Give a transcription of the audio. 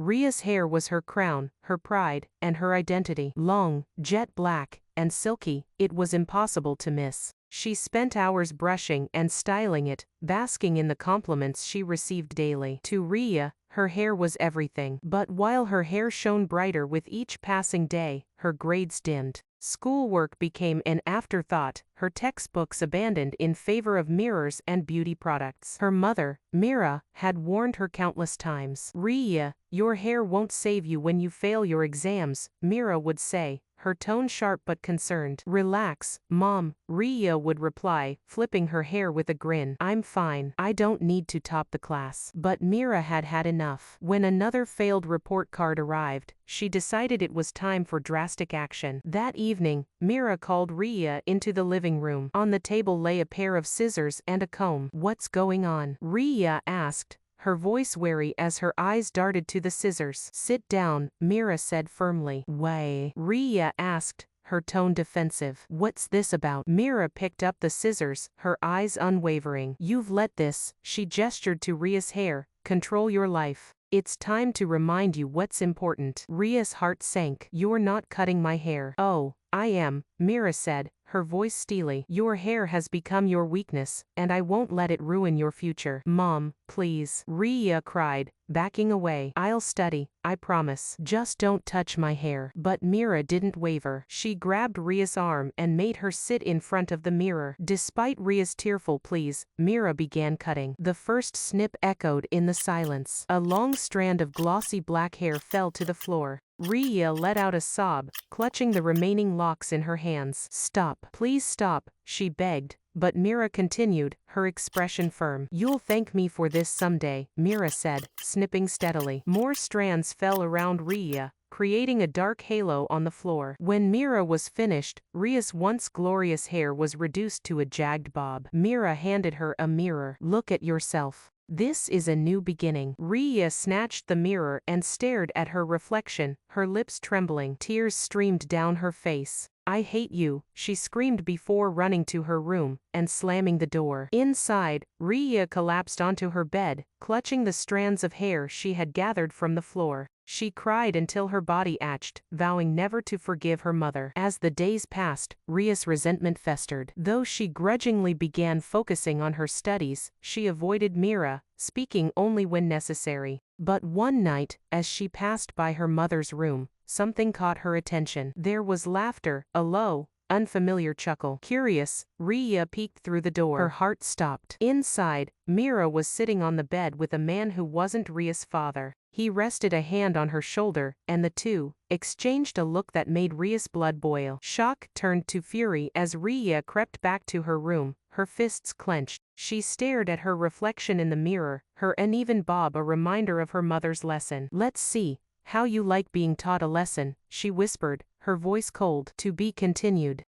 Riya's hair was her crown, her pride, and her identity. Long, jet black, and silky, it was impossible to miss. She spent hours brushing and styling it, basking in the compliments she received daily. To Riya, her hair was everything. But while her hair shone brighter with each passing day, her grades dimmed. Schoolwork became an afterthought, her textbooks abandoned in favor of mirrors and beauty products. Her mother, Meera, had warned her countless times. "Riya, your hair won't save you when you fail your exams," Meera would say, her tone sharp but concerned. "Relax, Mom," Riya would reply, flipping her hair with a grin. "I'm fine. I don't need to top the class." But Meera had had enough. When another failed report card arrived, she decided it was time for drastic action. That evening, Meera called Riya into the living room. On the table lay a pair of scissors and a comb. "What's going on?" Riya asked, her voice wary as her eyes darted to the scissors. "Sit down," Meera said firmly. "Why?" Riya asked, her tone defensive. "What's this about?" Meera picked up the scissors, her eyes unwavering. "You've let this," she gestured to Riya's hair, "control your life. It's time to remind you what's important." Riya's heart sank. "You're not cutting my hair." "Oh, I am," Meera said, her voice steely. "Your hair has become your weakness, and I won't let it ruin your future." "Mom, please," Riya cried, backing away. "I'll study, I promise. Just don't touch my hair." But Meera didn't waver. She grabbed Riya's arm and made her sit in front of the mirror. Despite Riya's tearful pleas, Meera began cutting. The first snip echoed in the silence. A long strand of glossy black hair fell to the floor. Riya let out a sob, clutching the remaining locks in her hands. "Stop. Please stop," she begged, but Meera continued, her expression firm. "You'll thank me for this someday," Meera said, snipping steadily. More strands fell around Riya, creating a dark halo on the floor. When Meera was finished, Riya's once glorious hair was reduced to a jagged bob. Meera handed her a mirror. "Look at yourself. This is a new beginning." Riya snatched the mirror and stared at her reflection, her lips trembling. Tears streamed down her face. "I hate you," she screamed before running to her room and slamming the door. Inside, Riya collapsed onto her bed, clutching the strands of hair she had gathered from the floor. She cried until her body ached, vowing never to forgive her mother. As the days passed, Riya's resentment festered. Though she grudgingly began focusing on her studies, she avoided Meera, speaking only when necessary. But one night, as she passed by her mother's room, something caught her attention. There was laughter, a low, unfamiliar chuckle. Curious, Riya peeked through the door. Her heart stopped. Inside, Meera was sitting on the bed with a man who wasn't Riya's father. He rested a hand on her shoulder, and the two exchanged a look that made Riya's blood boil. Shock turned to fury as Riya crept back to her room, her fists clenched. She stared at her reflection in the mirror, her uneven bob a reminder of her mother's lesson. "Let's see how you like being taught a lesson," she whispered, her voice cold. "To be continued."